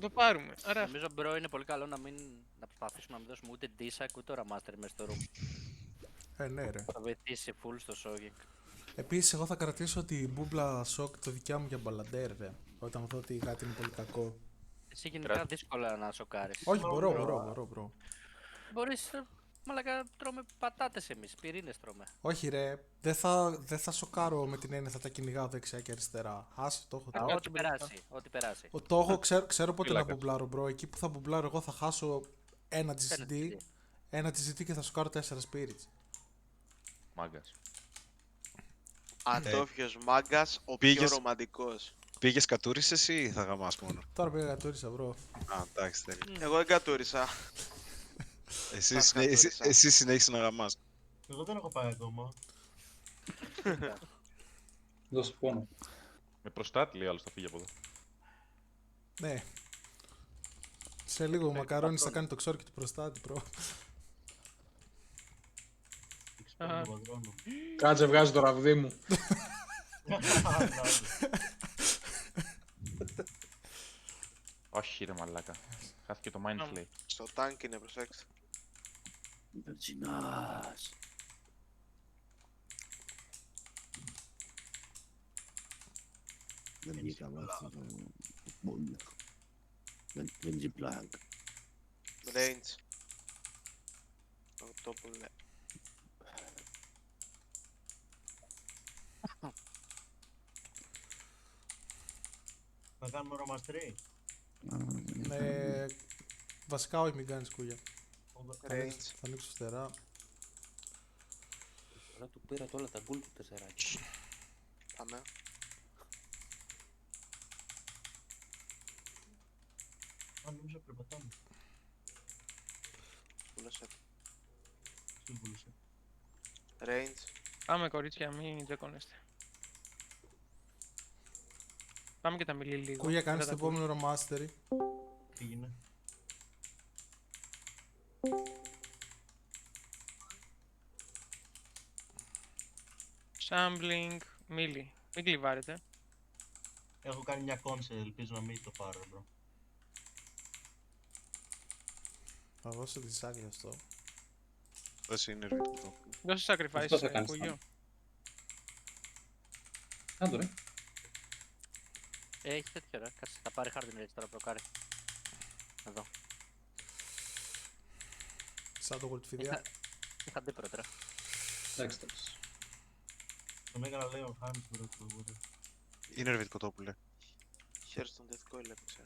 Θα το πάρουμε. Άρα Νομίζω μπρο είναι πολύ καλό να προσπαθήσουμε να μην δώσουμε ούτε Ντίσακ ούτε ώρα Master μέσα στο room. Ναι, ρε. Θα βοηθήσει full στο showing. Επίσης, εγώ θα κρατήσω τη μπούμπλα σοκ το δικιά μου για μπαλαντέρ, ρε. Όταν δω ότι κάτι είναι πολύ κακό. Εσύ γενικά δύσκολα να σοκάρεις. Όχι, μπορώ. Μπορείς, μαλάκα, τρώμε πατάτες εμείς, πυρήνες τρώμε. Όχι, ρε. Δεν θα σοκάρω με την έννοια θα τα κυνηγάω δεξιά και αριστερά. Άσε, το έχω. Ό,τι περάσει. Το έχω, ξέρω πότε να μπουμπλάρω, μπρο. Εκεί που θα μπουμπλάρω, εγώ θα χάσω ένα GCD και θα σοκάρω 4 spirits. Μάγκας. Ατόφιος μάγκας, ο πιο ρομαντικός. Πήγες κατούρισες ή θα γαμάς μόνο? Τώρα πήγα κατούρισα, μπρο. Α, εντάξει, τέλεια. Εγώ δεν κατούρισα. Εσύ συνέχισε να γαμάς. Εγώ δεν έχω πάει ακόμα. Δώσε πόνο. Με προστάτη λέει άλλος θα φύγει από εδώ. Ναι. Σε λίγο ο Μακαρόνης θα κάνει το ξόρκι του προστάτη, μπρο. Κάτσε, βγάζει το ραβδί μου. Όχι ρε μαλάκα. Χάθηκε το mind flay. Στο τάγκ είναι, προσέξτε. Βερτζινάς. Δεν βγήκα με αυτό το μπούλ. Δεν τζιπλάγ. Range. Το που λέει. Να κάνουμε ρομαστρή. Βασικά όχι, μην κάνεις κούγια. Range. Θα ανοίξω φτερά. Τώρα του πήρα όλα τα γκουλ του τεσσεράκι. Πάμε. Αν νομίζω περπατάμε. Πούλασε. Σύμβουλησε. Range. πάμε κορίτσια, μην τζεκώνεστε. Πάμε και τα μιλή λίγο. Κούγια κάνεις το Μετά τα επόμενο ρομάστερι. Πήγαινε. Sampling, μίλη. Μην κλειβάρετε. Έχω κάνει μια κόνσε, ελπίζω να μην το πάρω, bro. Θα δώσω τη σάκη αυτό. Δώσε είναι ρητό. Δώσε Αυτό θα sacrifice, κάνεις, Κούγιο. Κάντο, ρε. Έχει τέτοιο ρε, κάτσε, θα πάρει hard rage τώρα προκάρει. Εδώ. Σαν το γολτφιδιά. Είχα ντέ πρώτερα. Εντάξει, εντάξει. Τον έκανα λέει ο Χάνης, bro, το οπότε. Είναι ρεβιτ κοτόπουλε. Χέρι στον Death Coil έπαιξε.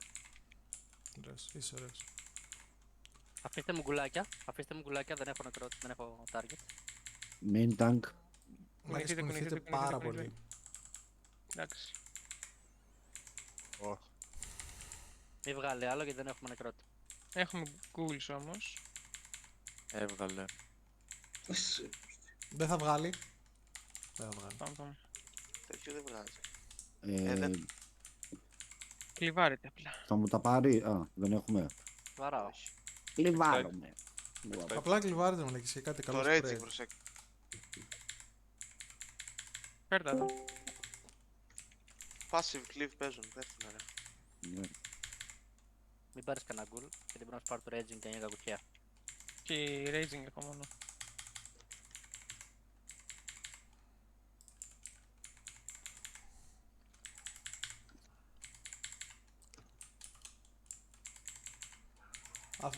Ωραίος, είσαι ωραίος. Αφήστε μου γκουλάκια, δεν έχω νεκρό, δεν έχω target. Main tank. Μ' αρέσει που κουνηθείτε πάρα πολύ. Εντάξει. Μη βγάλει άλλο γιατί δεν έχουμε νεκρότη. Έχουμε ghouls όμως. Έβγαλε. Δεν θα βγάλει. Δεν θα βγάλει. Πάμε. Τέτοιο δεν βγάζει. Κλειβάρετε απλά. Θα μου τα πάρει. Α, δεν έχουμε. Βαράω. Κλειβάρομαι. Απλά κλειβάρετε με και κάτι καλό Το Raging, spray. προσέξτε. Φέρτα εδώ. Passive cleave παίζουν, πέφτουν ρε. Ναι. Μην πάρεις κανένα γκουλ, γιατί πρέπει να σου πάρει το raging και 9 κακουχιά. Και raging έχω μόνο.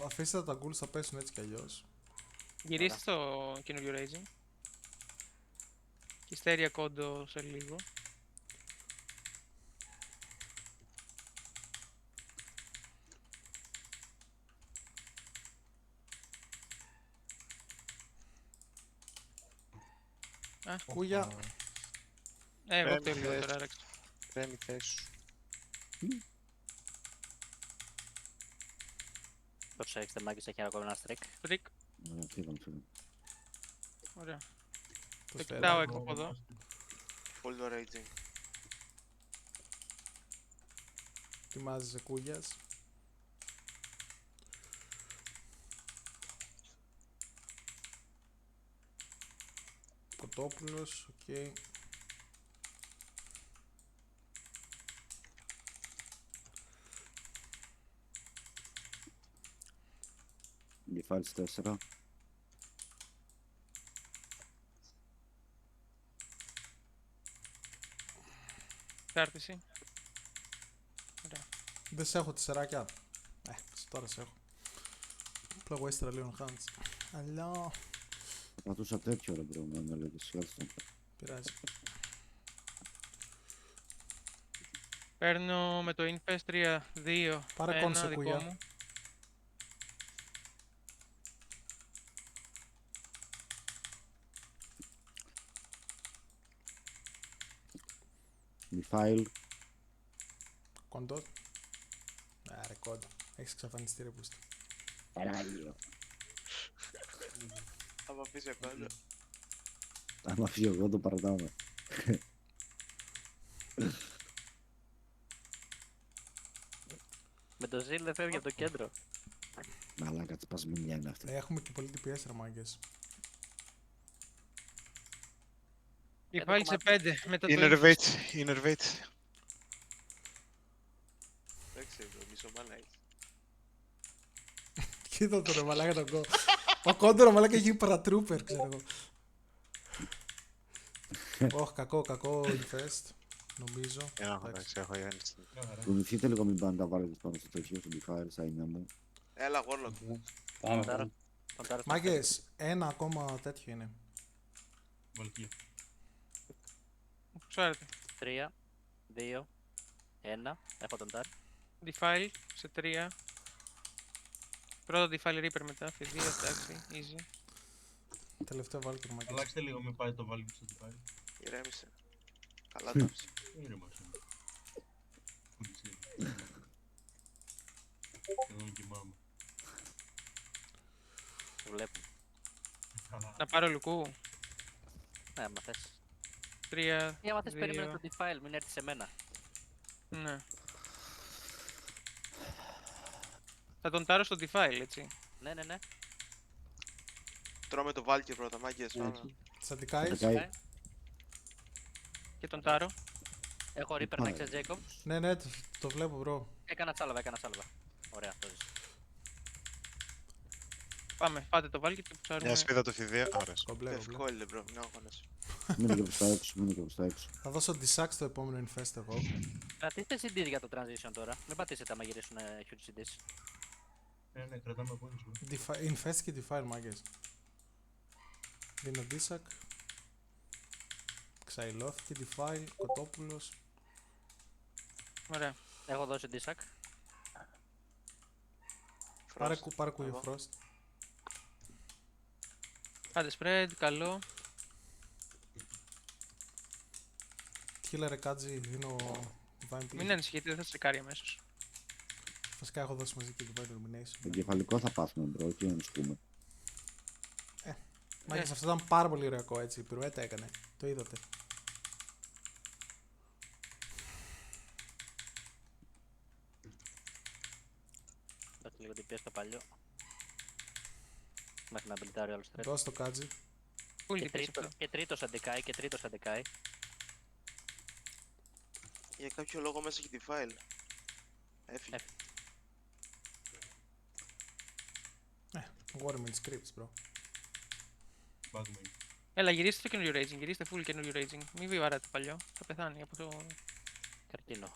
Αφήστε τα ghouls θα πέσουν έτσι κι αλλιώς. Γυρίστε στο καινούριο raging. Και στέρια κόντο σε λίγο. Κούγια. Εγώ θέλω τώρα, ρέξτε. Κρέμει θέση σου. Προσέξτε, μάγκες έχει ακόμα ένα streak. Τρικ. Φύγαμε. Ωραία. Το Το σφαίρα. κοιτάω έξω από εδώ. Πολύ το Raging. Ετοιμάζεσαι κούγιας. Κοτόπουλος, οκ. Defiles 4. Κάρτιση. Δεν σε έχω τη σεράκια. Τώρα σε έχω. Απλά εγώ έστερα λίγο hands. Αλλά Θα πατούσα τέτοιο ρε μπρο, με λέτε σχέδιο. πειράζει. Παίρνω με το Infest 3, 2, Πάρε 1 κόνσε, δικό ναι. κουγιά. μου. Defile. Κοντό. Ρε κόντο. Έχεις εξαφανιστεί ρε πούστη. Παράγιο. Άμα πεις ακόμα. Άμα φύγω εγώ το παρατάμε. Με το Ζήλ δεν φεύγει από το κέντρο. Μαλάκα τι πασμινιά είναι αυτή. Έχουμε και πολύ DPS ρε μάγκες. Η πάλι σε 5 μετά το Infest. Innervate. Εντάξει, bro, μισό μάνα έχει. Κοίτα το ρε μαλάκα τον κόντο. Ο κόντο ρε μαλάκα έχει παρατρούπερ ξέρω εγώ. Ωχ, κακό infest. Νομίζω. Εντάξει, έχω η έννοια. Μια χαρά. Κουνηθείτε λίγο, μην πάνε τα βάλετε πάνω στο τέτοιο, στο Defiles, σαν είναι μου. Έλα, Warlock. Πάμε. Τάρα. πάμε. Τον Τάρα στο Μάγκες, ένα ακόμα τέτοιο είναι. Βαλκία. Ξέρετε. 3, 2, 1. Έχω τον Τάρ. Defile σε 3. Πρώτο Defile Reaper μετά, φιδί, εντάξει, easy. Τελευταίο βάλκερ μάγκες. Αλλάξτε λίγο, μην πάει το βάλει στο τυπάρι. Ηρέμησε. Καλά τα άφησε. Ήρεμα σου. Κουνησί. Εγώ κοιμάμαι. Βλέπω. Να πάρω λουκού. Ναι, άμα θες. 3, Ή άμα θες 2, περίμενε το defile, μην έρθει σε μένα. ναι. Θα τον τάρω στο Defile, έτσι. Ναι, ναι, ναι. Τρώμε το Valkyrie πρώτα, μάγκες. πάμε. Έτσι. Σαντικάεις. Δεκάει. Και τον τάρω. Έχω Reaper να ξέρεις, Jacob. Ναι, το βλέπω μπρο. Έκανα τσάλαβα, έκανα τσάλαβα. Ωραία, το ζεις. Πάμε, πάτε το Valkyrie και ψάρουμε. Μια σπίδα το φιδία. Ωραία. Κομπλέ. Ευκόλυνε, bro, μην αγχώνεσαι. Μείνε και προς τα έξω, μείνε και προς τα έξω. Θα δώσω disax στο επόμενο infest εγώ. Κρατήστε CDs για το transition τώρα. Μην πατήσετε άμα γυρίσουν huge CDs. Ναι, κρατάμε πόνους μου. Infest και defile μάγκες. Δίνω disac. Ξαϊλώθηκε defile, κοτόπουλος. Ωραία. Έχω δώσει Disac. Πάρε Frost. κουγιο Εγώ. frost. Άντε spread, καλό. Healer ρε κάτζι, δίνω divine Μην please. ανησυχείτε, δεν θα τσεκάρει αμέσως. Βασικά έχω δώσει μαζί και divine illumination. Το κεφαλικό θα πάθουμε μπρο, και να σκούμε. Μάγκες, αυτό ήταν πάρα πολύ ωραίο έτσι, η πυρουέτα έκανε. Το είδατε. Δώστε λίγο DPS στο παλιό. Μέχρι να μπλιτάρει ο άλλος τρέτο. Δώσε το κάτζι. Πολύ DPS Και τρίτος αντεκάει, και τρίτος αντεκάει. Για κάποιο λόγο μέσα έχει Defile. Έφυγε. Warming scripts, bro. Bagman. Έλα, γυρίστε το καινούριο Raging, γυρίστε full καινούριο Raging. Μην βιβαράτε το παλιό, θα πεθάνει από το... Καρκίνο.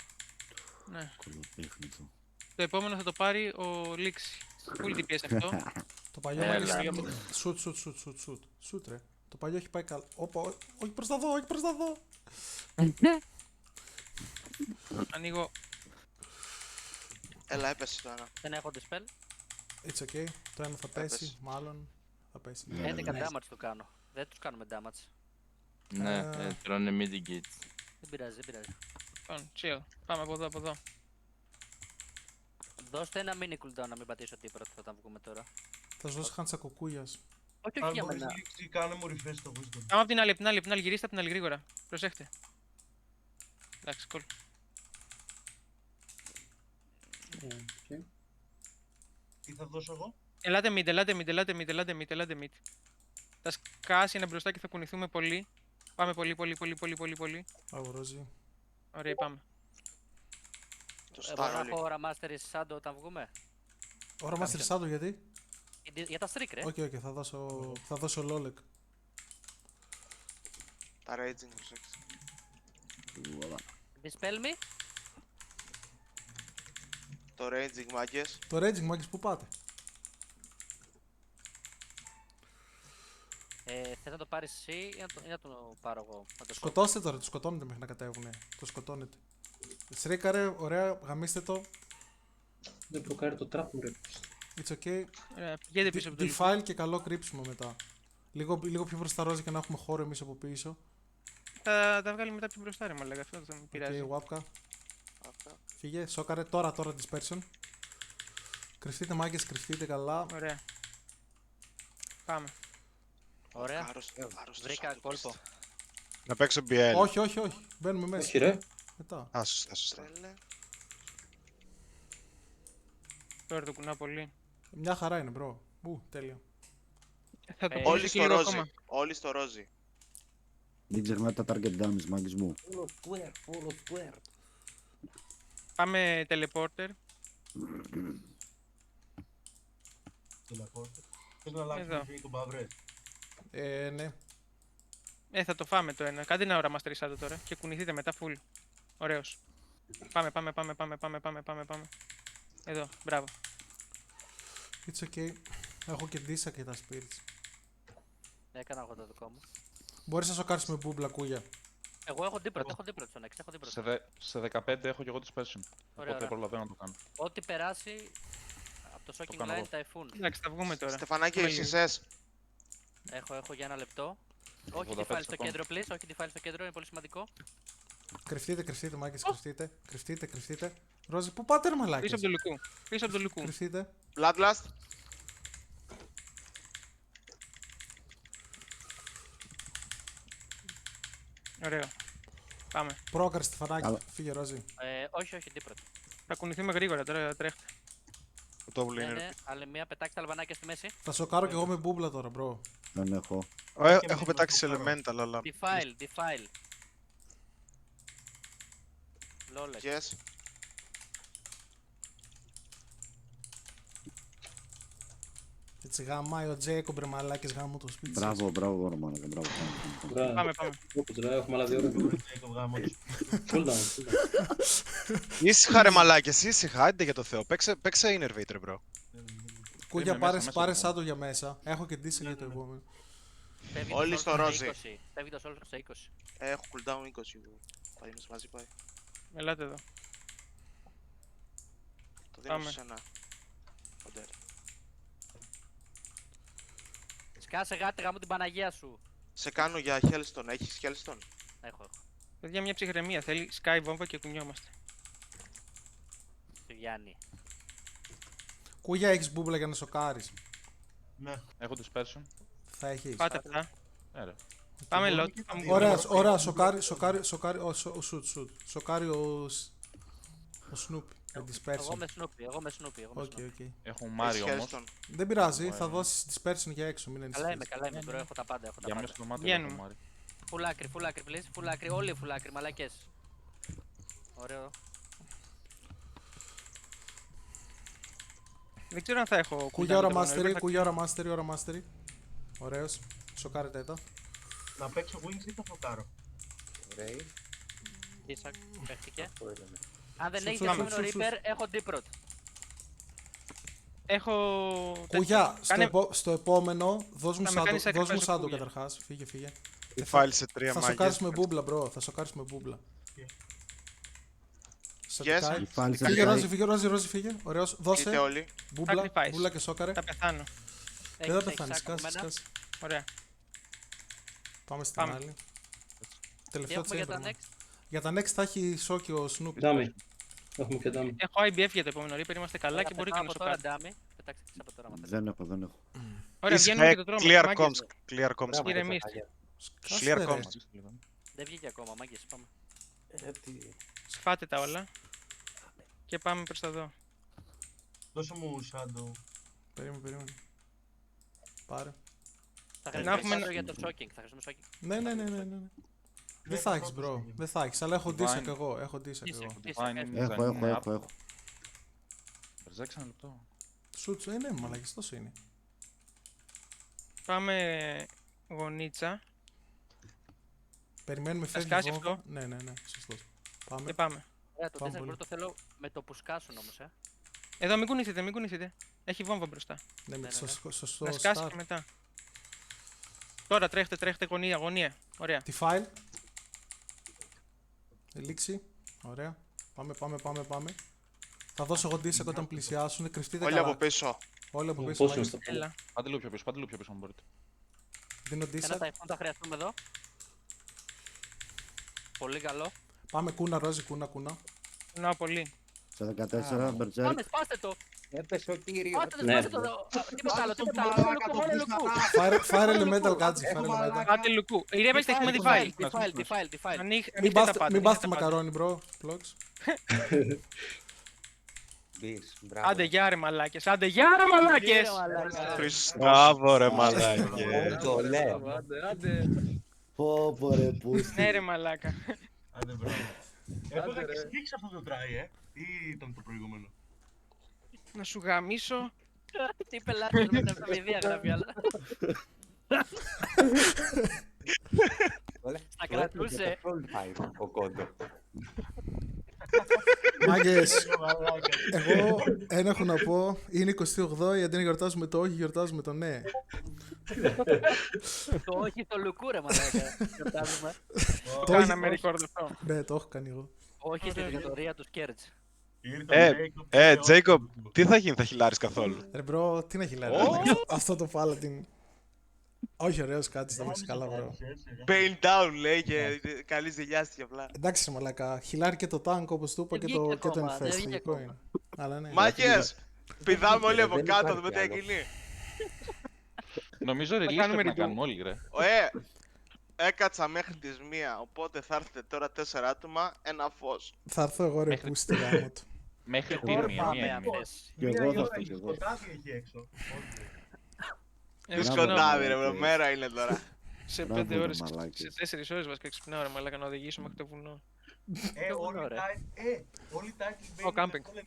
Ναι. Κολοτέχνη το. Το επόμενο θα το πάρει ο Λίξη. Full DPS αυτό. Το παλιό Έλα, μάγκες. Shoot. Shoot ρε. Το παλιό έχει πάει καλά. Όπα, όχι προς τα δω, όχι προς τα δω. Ανοίγω. Έλα, έπεσε το ένα. Δεν έχω dispel. It's okay. Το ένα θα πέσει, Έπεσε. μάλλον θα πέσει. 11 damage του κάνω. Δεν τους κάνουμε damage. Ναι, Ε. τρώνε mitigate. Δεν πειράζει, δεν πειράζει. Λοιπόν, chill. Πάμε από εδώ, από εδώ. Δώστε ένα mini cooldown να μην πατήσω τίποτα όταν βγούμε τώρα. Θα σου δώσω χάντσα κουκούγιας. Όχι, όχι Αν για μπορείς μένα. λήξει, κάνε μου refresh το wisdom. Άμα απ' την άλλη, γυρίστε απ' την άλλη γρήγορα. Προσέχτε. Εντάξει, cool. Okay. Τι θα δώσω εγώ? Ελάτε mid. Τα σκάσει είναι μπροστά και θα κουνηθούμε πολύ. Πάμε πολύ. Αγορόζει. Ωραία, πάμε. Το Εγώ star να όλοι. έχω Master Shadow όταν βγούμε. Ώρα μας τρισάντο γιατί. Για τα streak, ρε. Όχι, θα δώσω Lolek. Τα raging, προσέξτε. Dispel me. Το raging, μάγκες. Το Raging, μάγκες, πού πάτε? Θες να το πάρεις εσύ ή να το πάρω εγώ? Να το Σκοτώστε τώρα, το σκοτώνετε μέχρι να κατέβουνε. Το σκοτώνετε. Σρίκαρε, ωραία, γαμίστε το. Δεν προκάρει το trap μου, ρε. It's okay. Ωραία, πηγαίνετε πίσω από το λυκό. Defile και καλό κρύψιμο μετά. Λίγο πιο μπροστά Ρόζι και να έχουμε χώρο εμείς από πίσω. Θα τα βγάλει μετά πιο μπροστά, ρε μαλάκα. Αυτό δεν με πειράζει. Okay, Wapka. Αυτά. Φύγε, σόκαρε. Τώρα dispersion. Κρυφτείτε μάγκες, κρυφτείτε καλά. Ωραία. Πάμε. Ωραία. Άρρωστος Βρήκα άντρος. κόλπο. Να παίξω BL. Όχι. Μπαίνουμε μέσα. Όχι, ρε. Μετά. Α, σωστά. Τρέλε. Τώρα το κουνά πολύ. Μια χαρά είναι, μπρο. Τέλεια. Θα το Ε, πω Όλοι και στο λίγο ρόζι. ακόμα. Όλοι στο ρόζι. Μην ξεχνάτε τα target damage, μάγκες μου. Follow square. Πάμε teleporter. Θες να αλλάξεις Εδώ. λίγο μπαυρές. Ναι. Θα το φάμε το ένα. Κάντε ένα ώρα μας τρισάτε τώρα και κουνηθείτε μετά full. Ωραίος. Πάμε. Εδώ, μπράβο. It's okay. Έχω και Disa και τα spirits. Έκανα εγώ το δικό μου. Μπορείς να σοκάρεις με μπούμπλα κούγια. Εγώ έχω δίπλα στον X, έχω δίπλα. Σε 15 έχω και εγώ dispersion. Οπότε ωραία. προλαβαίνω να το κάνω. Ό,τι περάσει από το shocking κάνω line εγώ. ταϊφούν. Εντάξει, θα βγούμε τώρα. Στεφανάκη, Πάμε έχεις λίγο. SS. Έχω για ένα λεπτό. Όχι 85 defile στο ακόμα. κέντρο, please. Όχι defile στο κέντρο, είναι πολύ σημαντικό. Κρυφτείτε μάγκες, κρυφτείτε. Ρόζι, πού πάτε ρε Πίσω μαλάκες. από το λουκού. Πίσω από το λουκού. Κρυφτείτε. Bloodlust. Ωραίο. Πάμε. Πρόκαρη Στεφανάκη. Καλά. Φύγε Ρόζι. Όχι, δίπλα. Θα κουνηθούμε γρήγορα τώρα, τρέχτε. Το double Ναι, είναι. ναι, άλλη μία, πετάξτε τα αλβανάκια στη μέση. Θα σοκάρω κι εγώ με μπούμπλα τώρα, μπρο. Δεν έχω. Έχω πετάξει σε elemental, αλλά. Defile. Λόλεκ. Yes. Έτσι γαμάει ο Τζέικο μπρε μαλάκες γάμου το σπίτι σας. Μπράβο, ρε μάνα, μπράβο. Μπράβο. Πάμε. Όπως ρε, έχουμε άλλα 2 ώρες. Jacob γάμος. Cooldown, cooldown. Ήσυχα ρε μαλάκες, ήσυχα. Άντε για το Θεό. Παίξε Innervate ρε bro. Κούγια Είμαι μέσα, πάρε μέσα, σάντο για μέσα. Έχω και Disa για το επόμενο. Φεύγει Όλοι το στο Soldier ρόζι. 20. Φεύγει το Soldier σε 20. Έχω cooldown 20. Πάει μέσα μαζί, πάει. Ελάτε εδώ. Το δίνω Πάμε. σε σένα. Κοντέρ. Σκάσε γάτε γάμο την Παναγία σου. Σε κάνω για Hellstone. Έχεις Hellstone. Έχω. Παιδιά, μια ψυχραιμία. Θέλει sky βόμβα και κουνιόμαστε. Του Γιάννη. Κούγια έχεις μπούμπλα για να σοκάρεις. Ναι. Έχω dispersion. Θα έχεις. Πάτε αυτά. Ρε. Πάμε μπορούμε lot. και τα Πάμε δύο. Ωραία, ωραία, σοκάρει ο Σουτ. Σοκάρει ο Snoopy. Με Εγώ dispersion. με Snoopy. Οκ. Έχω Έχεις Mario όμως. Hellstone. Δεν πειράζει, Ωραία. θα δώσεις dispersion για έξω, μην Καλά ανησυχείς. είμαι, bro. Έχω τα πάντα. Για μέσα στο δωμάτιο Βγαίνουμε. έχω Mario. Full άκρη, please. Full άκρη, όλοι full άκρη, μαλακές. Ωραίο. Δεν ξέρω αν θα έχω Κούγια cooldown ώρα το επόμενο. mastery, κούγια ώρα mastery. Ωραίος. Σοκάρετε τα. Να παίξω wings ή θα φωτάρω. Τίσακ, παίχτηκε. Αν δεν Σου, έχεις σου, επόμενο σου, σου. Reaper, έχω Deeprot. Έχω. Κούγια, Κάνε- στο επόμενο, δώσ' μου Να με κάνεις σάντο sacrifice σάντο κούγια. καταρχάς. Φύγε. Defile σε 3 Θα μάγκες. σοκάρεις με μπούμπλα, μπρο. Θα σοκάρεις με μπούμπλα. Σε Yes. τικάει. Φάλισε Φύγε τα Ρόζι, φύγε. Ωραίος. Είτε Δώσε όλοι. μπούμπλα, Sacrifice. μπούμπλα και σόκαρε. Θα πεθάνω. Δεν θα πεθάνεις, σκάσε. Ωραία. Πάμε στην Πάμε. άλλη. Τι Τελευταίο έχουμε για τα chamber. next. Για τα next θα έχει σόκι ο Snoopy. Dummy. Έχουμε και dummy. Έχω IBF για το επόμενο Reaper. Είμαστε καλά και μπορεί και να από τώρα, σοκάρει. Ντάμι. Πετάξτε τις από τώρα, μαθαίνετε. Δεν έχω. Ωραία, βγαίνουμε και το τρόμο. Clear μάγκες. comms. Clear comms. Ηρεμήστε. Σκάστε, ρε. Clear comms. Δεν βγήκε ακόμα, μάγκες, πάμε. Σφάτε τα όλα. Και πάμε προς τα εδώ. Δώσε μου shadow. Περίμενε. Πάρε. Θα έχουμε χρειαστούμε ένα- για το shocking. Θα χρειαστούμε shocking. Ναι. Δεν θα έχεις, μπρο. Δεν θα έχεις, αλλά έχω Divine. Disa κι εγώ. Έχω Disa κι εγώ. Έχω. Μπερζέξα ένα λεπτό. Σούτσο, ναι, μαλακιστός είναι. Πάμε γονίτσα Περιμένουμε, Θα φεύγει σκάσει βόμβα. αυτό. Ναι, σωστός. Πάμε. και πάμε. Ωραία, το Πάμε 4 πολύ. πρώτο θέλω με το που σκάσουν όμως, Εδώ μην κουνηθείτε, μην κουνηθείτε. Έχει βόμβα μπροστά. Ναι, με ναι, σωστό Να σκάσει start. και μετά. Τώρα τρέχετε γωνία, γωνία. Ωραία. Τη file. Ελίξη. Ωραία. Πάμε. Θα δώσω εγώ δίσεκ όταν πλησιάσουν. Κρυφτείτε Όλοι καλά. από πίσω. Όλοι από πίσω. Πόσο είναι μάγες. στο Έλα. Πάντε λίγο πιο πίσω, πάντε λίγο πιο πίσω αν μπορείτε. Δίνω Ένα δίσεκ. ταϊφούν θα χρειαστούμε εδώ. Πολύ καλό. Πάμε κούνα, ρόζι, κούνα. Να πολύ. Σε 14, Μπερτζέρ. Πάμε, σπάστε το! Έπεσε ο κύριος. Πάστε το, Ναι. σπάστε το! Τίποτα άλλο, τίποτα άλλο. Μόνο λουκού, Fire elemental, κάτσε. Fire elemental. Πάτε λουκού. Η ρε παίστε έχουμε τη file. Τη file. Μην πάθετε μακαρόνι, bro. Vlogs. Μπήρς, μπράβο. Άντε γεια ρε μαλάκες, άντε γεια ρε μαλάκες. Μπράβο ρε μαλάκι. Το λέω. Πω ρε πούστη. Ναι ρε μαλάκα. Άντε μπράβο. Εγώ είχα και σφίξει αυτό το try, ή ήταν το προηγούμενο. Να σου γαμίσω. Τι πελάτες με την αυτοβιδία γράφει, αλλά στα κρατούσε. Ο κόντο. Μάγκες, Μαλάκα. εγώ ένα έχω να πω. Είναι 28η, αντί να γιορτάζουμε το όχι, γιορτάζουμε το ναι. Το όχι στο λουκού ρε μαλάκα. Γιορτάζουμε. Το Κάναμε όχι. record αυτό. Ναι, το έχω κάνει εγώ. Όχι στη δικτατορία του Σκέρτς. Τζέικοπ, τι θα γίνει, θα χιλάρεις καθόλου? Ρε μπρο, τι να χειλάρει. Αυτό το Paladin. Όχι, ωραίος, κάτσε, θα είμαστε καλά, bro. Pain down λέει και καλή ζηλιάστηκε απλά. Εντάξει, ρε μαλάκα. Χιλάρει και το tank όπως του είπα Δεν και το βγήκε ακόμα, infest. δεν βγήκε Λογικό ακόμα. είναι. Αλλά ναι. Μάκες! Πηδάμε όλοι από Δεν κάτω, υπάρχει δούμε τι άλλο. έχει γίνει. Νομίζω release κάνουμε πρέπει να redo. κάνουμε όλοι ρε. Έκατσα μέχρι τις 1, οπότε θα έρθετε τώρα 4 άτομα, ένα φως. Θα έρθω εγώ ρε Μέχρι- που στη γάμο του. Μέχρι τη Τώρα μία, πάμε μία. αυτές. Και εγώ θα έρθω κι εγώ. Σκοτάδι έχει έξω. Τι Εγώ σκοτάδι ρε μπράβο, μπρο, μέρα είναι τώρα. Σε Μπράβο, 5 ρε ώρες, μαλάκες. σε 4 ώρες βασικά ξυπνάω ρε μαλάκα να οδηγήσω μέχρι το βουνό. Όλοι τα έχει Ο camping.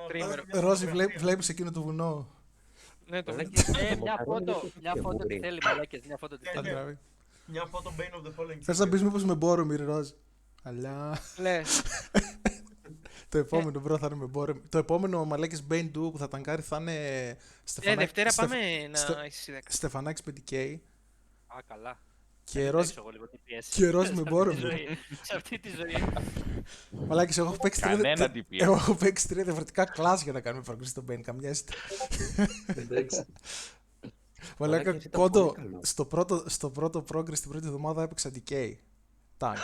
Τρίμερο. Ρόζι, βλέπεις εκείνο το βουνό. Ναι, το βλέπω. Μια φώτο τι θέλει μαλάκες, μια φώτο τι Θα θέλει. τραβεί. Μια φώτο Bane of the Fallen King. Θες να πεις μήπως με Μπόρομιρ, Ρόζι. Αλλά Λες. το επόμενο μπρο θα είναι με Μπόρομιρ. Το επόμενο μαλάκες Bane Duo που θα ταγκάρει θα είναι Δευτέρα πάμε να Ste- είσαι 10. Στεφανάκης 5K Α, καλά. και Ρόζι. Έξω εγώ λίγο τι πιέσει. Και Ρόζι με Σε αυτή τη Μπόρομιρ. ζωή. Σε αυτή τη ζωή. Μαλάκες, εγώ έχω παίξει Κανένα τρία- DPS. εγώ έχω παίξει 3 διαφορετικά κλάσ για να κάνουμε progress στο Bane. Καμιάζεται. Εντάξει. Μαλάκα, Μαλάκες, ήταν κόντο, πολύ καλό. στο πρώτο progress την πρώτη εβδομάδα έπαιξα decay. Tank.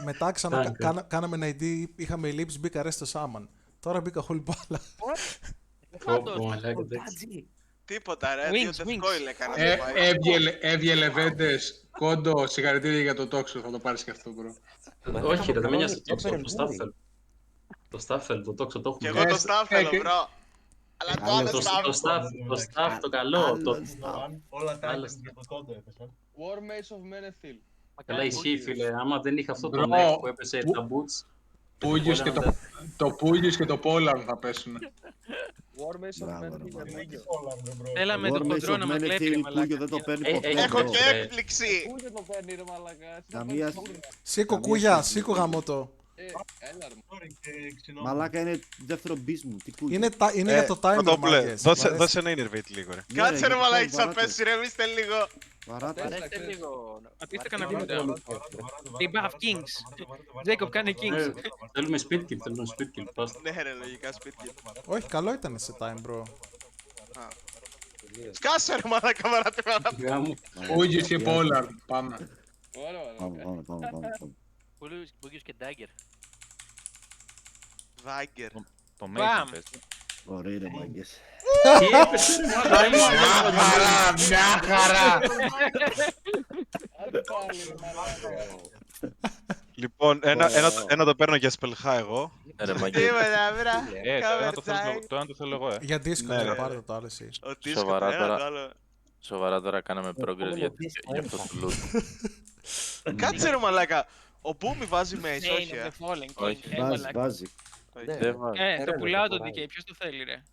Μετά Tank, κάναμε ένα ID, είχαμε ellipse, μπήκα ρε στο Shaman. Τώρα μπήκα holy μπάλα. Πάντως, μαλάκα, εντάξει. Τίποτα ρε, Wings, 2 wings. death coil έκανα. Έβγαινε Λεβέντες, κόντο, συγχαρητήρια για το τόξο, θα το πάρεις και αυτό, bro. Όχι, ρε, δεν με νοιάζει το τόξο, το staff θέλω. Το staff θέλω, το τόξο το Κι έχουμε. εγώ το staff θέλω bro. Αλλά το άλλο Το staff. staff, το καλό. το- Όλα τα Άλλος. items για το κόντο έπεσαν. War Mace of Menethil. Καλά ισχύει, φίλε. Άμα δεν είχα αυτό το Μπρο, neck που έπεσε που- τα boots. Πούγιος και το Πούγιος και το Πόλαρ θα πέσουν. War Mace of Μπράβο, ρε Menethil. μαλάκα. Έλα με το Warmace χοντρό of να μας κλέψει ρε Menethil, μαλάκα. Κούγιο δεν το παίρνει ποτέ. Έχω bro. και έκπληξη. Πού δεν το παίρνει ρε μαλακά. Καμία- Σήκω Καμία κούγια, σχέση, σήκω ρε. γαμότο. Έλα ρε. Sorry και ξυνόμουν. Μαλάκα είναι δεύτερο beast μου. Τι κούγιο. Είναι για το timer, Πρωτόπουλε, μάγκες. δώσε ένα innervate λίγο ρε. Ναι, Κάτσε ρε γιατί μαλάκι, βαράτε. θα πέσει ρεμίστε λίγο. Βαράτε. Παρέστε λίγο. Πατήστε κανένα Βαρέστε βίντεο. λίγο. They buff kings. Jacob, κάνε kings. Θέλουμε speed kill, θέλουμε speed kill. Πάστε. Ναι ρε, λογικά σπίτι. Όχι, καλό ήταν σε time, bro. Σκάσε ρε μαλάκα βαράτε βαράτε. Γάμο. Πούγιος και Πόλαρ, πάμε. Ωραία, Πάμε, ωραία. πάμε. Πούγιος και Dagger. Βάγκερ. Το Μπαμ. Mason πες. Ωραία ρε μάγκες. Τι έπεσε, ρε μαλάκα. Μια χαρά, μια χαρά. Άντε πάλι ρε μαλάκα. Λοιπόν, ένα το παίρνω για σπελχά εγώ. Τίποτα βρά. Το ένα το θέλω εγώ, Για disco, Ναι, ναι, ρε. πάρε το άλλο εσύ. Ο δίσκο, Σοβαρά ένα τώρα. το άλλο. Σοβαρά τώρα κάναμε progress για αυτό το loot. Κάτσε ρε μαλάκα. Ο Μπούμι βάζει Mace, Name όχι of the Fallen King. Όχι. Ε, Βάζει, μαλάκα. βάζει. Δεν βάζει. Το πουλάω το DK, ποιος το θέλει ρε.